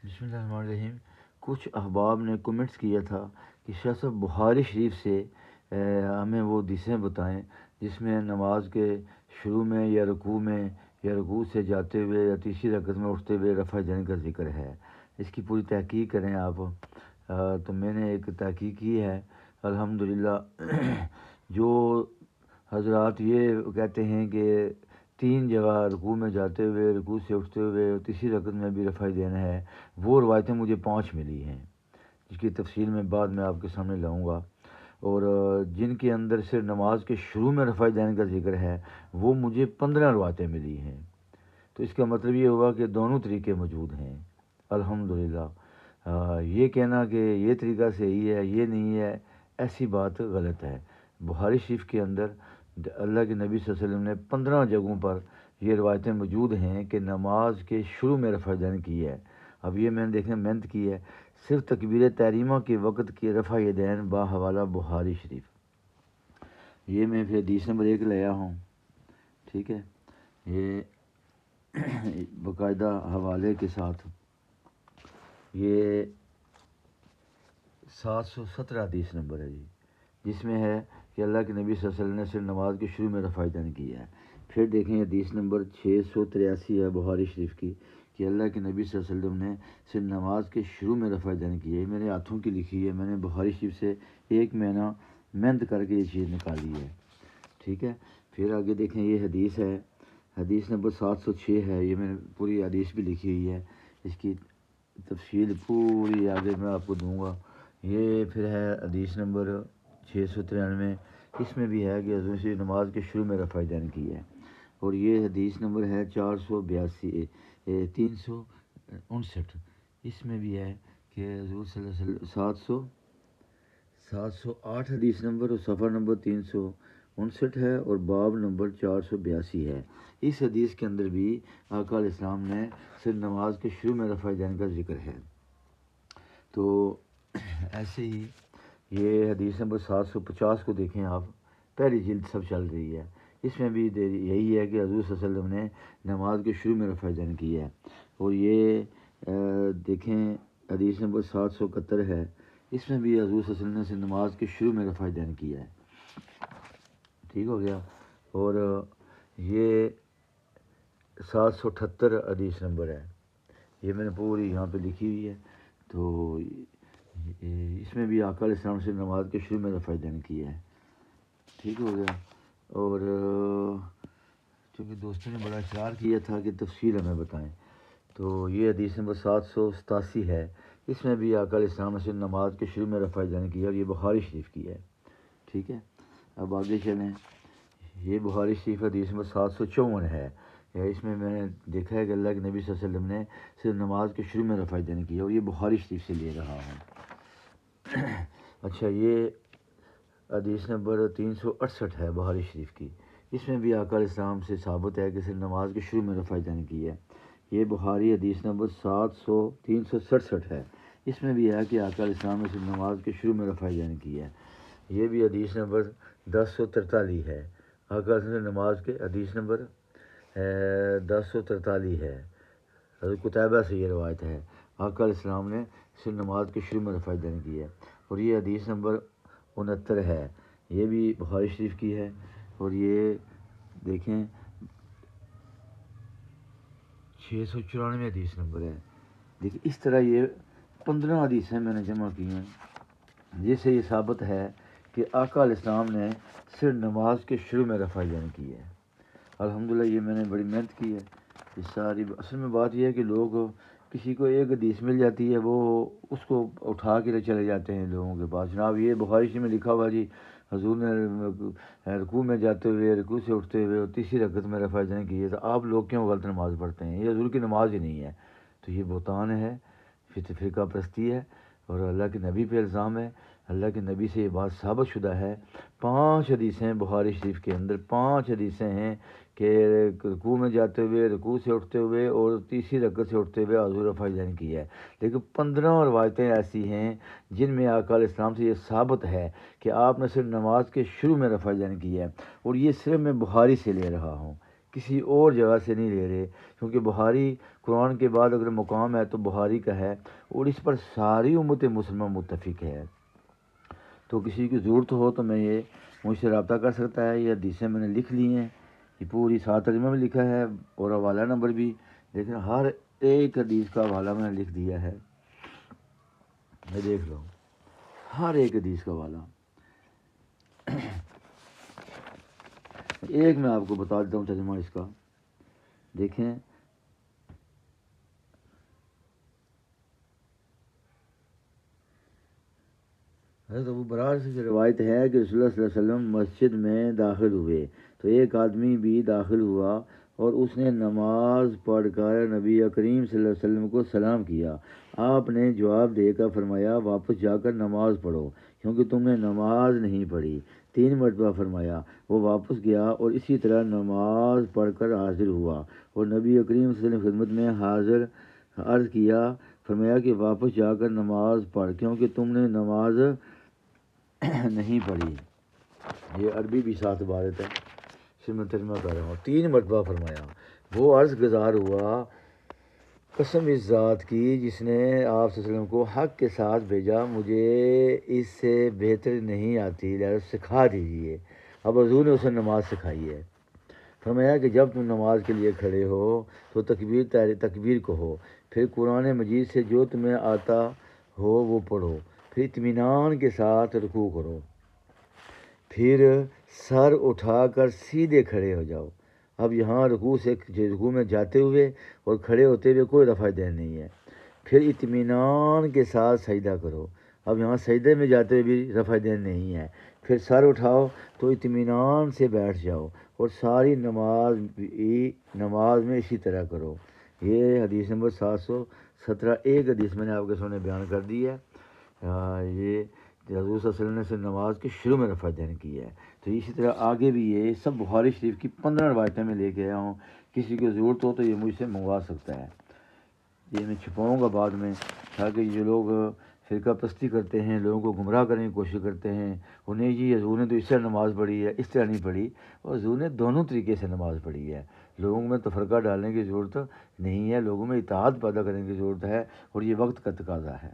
بسم اللہ الرحمن الرحیم۔ کچھ احباب نے کمنٹس کیا تھا کہ شاہ صاحب بخاری شریف سے ہمیں وہ حدیثیں بتائیں جس میں نماز کے شروع میں یا رکوع سے جاتے ہوئے یا تیسری رکعت میں اٹھتے ہوئے رفع دین کا ذکر ہے، اس کی پوری تحقیق کریں آپ۔ تو میں نے ایک تحقیق کی ہے الحمدللہ۔ جو حضرات یہ کہتے ہیں کہ 3 جگہ رکوع میں جاتے ہوئے، رکوع سے اٹھتے ہوئے اور تیسری رکعت میں بھی رفع دینا ہے، وہ روایتیں مجھے 5 ملی ہیں، جس کی تفصیل میں بعد میں آپ کے سامنے لاؤں گا۔ اور جن کے اندر صرف نماز کے شروع میں رفع دین کا ذکر ہے وہ مجھے 15 روایتیں ملی ہیں۔ تو اس کا مطلب یہ ہوگا کہ دونوں طریقے موجود ہیں الحمدللہ۔ یہ کہنا کہ یہ طریقہ صحیح ہے یہ نہیں ہے، ایسی بات غلط ہے۔ بخاری شریف کے اندر اللہ کے نبی صلی اللہ علیہ وسلم نے 15 جگہوں پر یہ روایتیں موجود ہیں کہ نماز کے شروع میں رفع دین کی ہے۔ اب یہ میں نے دیکھنے محنت کی ہے، صرف تکبیر تحریمہ کے وقت کی رفع دین باحوالہ بخاری شریف۔ یہ میں پھر حدیث نمبر 1 لایا ہوں، ٹھیک ہے، یہ باقاعدہ حوالے کے ساتھ۔ یہ 717 حدیث نمبر ہے جی، جس میں ہے کہ اللہ کے نبی صلی اللہ علیہ وسلم نے صرف نماز کے شروع میں رفع دین کیا ہے۔ پھر دیکھیں حدیث نمبر 683 ہے بخاری شریف کی کہ اللہ کے نبی صلی اللہ علیہ وسلم نے صرف نماز کے شروع میں رفع دین کی ہے۔ یہ میرے ہاتھوں کی لکھی ہے، میں نے بخاری شریف سے ایک مہینہ محنت کر کے یہ چیز نکالی ہے، ٹھیک ہے۔ پھر آگے دیکھیں یہ حدیث ہے، حدیث نمبر 706 ہے، یہ میں نے پوری حدیث بھی لکھی ہوئی ہے، اس کی تفصیل پوری آگے میں آپ کو دوں گا۔ یہ پھر ہے حدیث نمبر 693، اس میں بھی ہے کہ حضور سے نماز کے شروع میں رفع دین کی ہے۔ اور یہ حدیث نمبر ہے 482 359، اس میں بھی ہے کہ حضور صلی اللہ علیہ وسلم 708 حدیث نمبر اور صفحہ نمبر 359 ہے اور باب نمبر 482 ہے۔ اس حدیث کے اندر بھی آقا علیہ السلام نے صرف نماز کے شروع میں رفع دین کا ذکر ہے۔ تو ایسے ہی یہ حدیث نمبر 750 کو دیکھیں آپ، پہلی جلد سب چل رہی ہے، اس میں بھی یہی ہے کہ حضور صلی اللہ علیہ وسلم نے نماز کے شروع میں رفع دین کی ہے۔ اور یہ دیکھیں حدیث نمبر 771 ہے، اس میں بھی حضور صلی اللہ علیہ وسلم نے نماز کے شروع میں رفع دین کیا ہے، ٹھیک ہو گیا۔ اور یہ 778 حدیث نمبر ہے، یہ میں نے پوری یہاں پہ لکھی ہوئی ہے۔ تو اس میں بھی آقا علیہ السلام سے نماز کے شروع میں رفع دین کیا ہے، ٹھیک ہو گیا۔ اور چونکہ دوستوں نے بڑا اصرار کیا تھا کہ تفصیل ہمیں بتائیں، تو یہ حدیث نمبر 787 ہے، اس میں بھی آقا علیہ السلام سے نماز کے شروع میں رفع دین کیا اور یہ بخاری شریف کی ہے، ٹھیک ہے۔ اب آگے چلیں، یہ بخاری شریف حدیث نمبر 754 ہے، اس میں نے دیکھا ہے کہ اللہ کے نبی صلی اللہ علیہ وسلم نے صرف نماز کے شروع میں رفع دین کیا اور یہ بخاری شریف سے لے رہا ہوں۔ اچھا، یہ حدیث نمبر 368 ہے بخاری شریف کی، اس میں بھی آقا علیہ السلام سے ثابت ہے کہ صرف نماز کے شروع میں رفع دین کی ہے۔ یہ بخاری حدیث نمبر 367 ہے، اس میں بھی ہے کہ آقا علیہ السلام نے صرف نماز کے شروع میں رفع دین کی ہے۔ یہ بھی حدیث نمبر 1043 ہے، آقا علیہ السلام نے نماز کے حدیث نمبر 1043 ہے، حضرت قتیبہ سے یہ روایت ہے، آقا علیہ السلام نے صرف نماز کے شروع میں رفع دین کی ہے۔ اور یہ حدیث نمبر 69 ہے، یہ بھی بخاری شریف کی ہے، اور یہ دیکھیں 694 حدیث نمبر ہے۔ دیکھیں اس طرح یہ 15 حدیثیں میں نے جمع کی ہیں، جس سے یہ ثابت ہے کہ آقا علیہ السلام نے صرف نماز کے شروع میں رفع دین کی ہے۔ الحمدللہ یہ میں نے بڑی محنت کی ہے، یہ ساری اصل میں بات یہ ہے کہ لوگ کسی کو ایک حدیث مل جاتی ہے وہ اس کو اٹھا کے چلے جاتے ہیں لوگوں کے پاس، جناب یہ بخاری شریف میں لکھا ہوا جی حضور نے رکوع میں جاتے ہوئے، رکوع سے اٹھتے ہوئے اور تیسری رکعت میں رفع دین کی ہے، تو آپ لوگ کیوں غلط نماز پڑھتے ہیں؟ یہ حضور کی نماز ہی نہیں ہے۔ تو یہ بہتان ہے، فرقہ پرستی ہے، اور اللہ کے نبی پہ الزام ہے۔ اللہ کے نبی سے یہ بات ثابت شدہ ہے، 5 حدیثیں بخاری شریف کے اندر 5 حدیثیں ہیں کہ رکوع میں جاتے ہوئے، رکوع سے اٹھتے ہوئے اور تیسری رکعت سے اٹھتے ہوئے حضور رفع دین کی ہے۔ لیکن 15 روایتیں ایسی ہیں جن میں آقا علیہ السلام سے یہ ثابت ہے کہ آپ نے صرف نماز کے شروع میں رفع دین کی ہے، اور یہ صرف میں بخاری سے لے رہا ہوں، کسی اور جگہ سے نہیں لے رہے، کیونکہ بخاری قرآن کے بعد اگر مقام ہے تو بخاری کا ہے، اور اس پر ساری امت مسلمہ متفق ہے۔ تو کسی کی ضرورت ہو تو میں یہ مجھ سے رابطہ کر سکتا ہے، یہ حدیثیں میں نے لکھ لی ہیں، یہ پوری 7 ترجمہ میں لکھا ہے اور حوالہ نمبر بھی، لیکن ہر ایک حدیث کا حوالہ میں نے لکھ دیا ہے، میں دیکھ لو ہر ایک حدیث کا حوالہ۔ ایک میں آپ کو بتا دیتا ہوں ترجمہ اس کا، دیکھیں حضرت ابو برار سے روایت ہے کہ رسول اللہ صلی اللہ علیہ وسلم مسجد میں داخل ہوئے تو ایک آدمی بھی داخل ہوا اور اس نے نماز پڑھ کر نبی کریم صلی اللہ علیہ وسلم کو سلام کیا۔ آپ نے جواب دے کر فرمایا واپس جا کر نماز پڑھو کیونکہ تم نے نماز نہیں پڑھی۔ 3 مرتبہ فرمایا، وہ واپس گیا اور اسی طرح نماز پڑھ کر حاضر ہوا اور نبی کریم صلی اللہ علیہ وسلم کی خدمت میں حاضر عرض کیا، فرمایا کہ واپس جا کر نماز پڑھ کیونکہ تم نے نماز نہیں پڑھی۔ یہ عربی بھی ساتھ عبارت ہے، پھر میں ترجمہ کر رہا ہوں۔ 3 مرتبہ فرمایا، وہ عرض گزار ہوا، قسم اس ذات کی جس نے آپ صلی اللہ علیہ وسلم کو حق کے ساتھ بھیجا، مجھے اس سے بہتر نہیں آتی، لہذا سکھا دیجیے۔ اب حضور نے اسے نماز سکھائی ہے۔ فرمایا کہ جب تم نماز کے لیے کھڑے ہو تو تکبیر کہو، پھر قرآن مجید سے جو تمہیں آتا ہو وہ پڑھو، پھر اطمینان کے ساتھ رکوع کرو، پھر سر اٹھا کر سیدھے کھڑے ہو جاؤ۔ اب یہاں رکوع میں جاتے ہوئے اور کھڑے ہوتے ہوئے کوئی رفع دین نہیں ہے۔ پھر اطمینان کے ساتھ سجدہ کرو۔ اب یہاں سجدے میں جاتے ہوئے بھی رفع دین نہیں ہے۔ پھر سر اٹھاؤ تو اطمینان سے بیٹھ جاؤ اور ساری نماز میں اسی طرح کرو۔ یہ حدیث نمبر 717 ایک حدیث میں نے آپ کے سامنے بیان کر دی ہے۔ یہ حضور صلی اللہ علیہ وسلم نے سے نماز کے شروع میں رفع دین کی ہے۔ تو اسی طرح آگے بھی یہ سب بخاری شریف کی 15 روایتیں میں لے کے آیا ہوں، کسی کو ضرورت ہو تو یہ مجھ سے منگوا سکتا ہے۔ یہ میں چھپاؤں گا بعد میں، تاکہ جو لوگ فرقہ پرستی کرتے ہیں، لوگوں کو گمراہ کرنے کی کوشش کرتے ہیں، انہیں جی حضور نے تو اس طرح نماز پڑھی ہے، اس طرح نہیں پڑھی، اور حضور نے دونوں طریقے سے نماز پڑھی ہے۔ لوگوں میں تفرقہ ڈالنے کی ضرورت نہیں ہے، لوگوں میں اتحاد پیدا کرنے کی ضرورت ہے، اور یہ وقت کا تقاضا ہے۔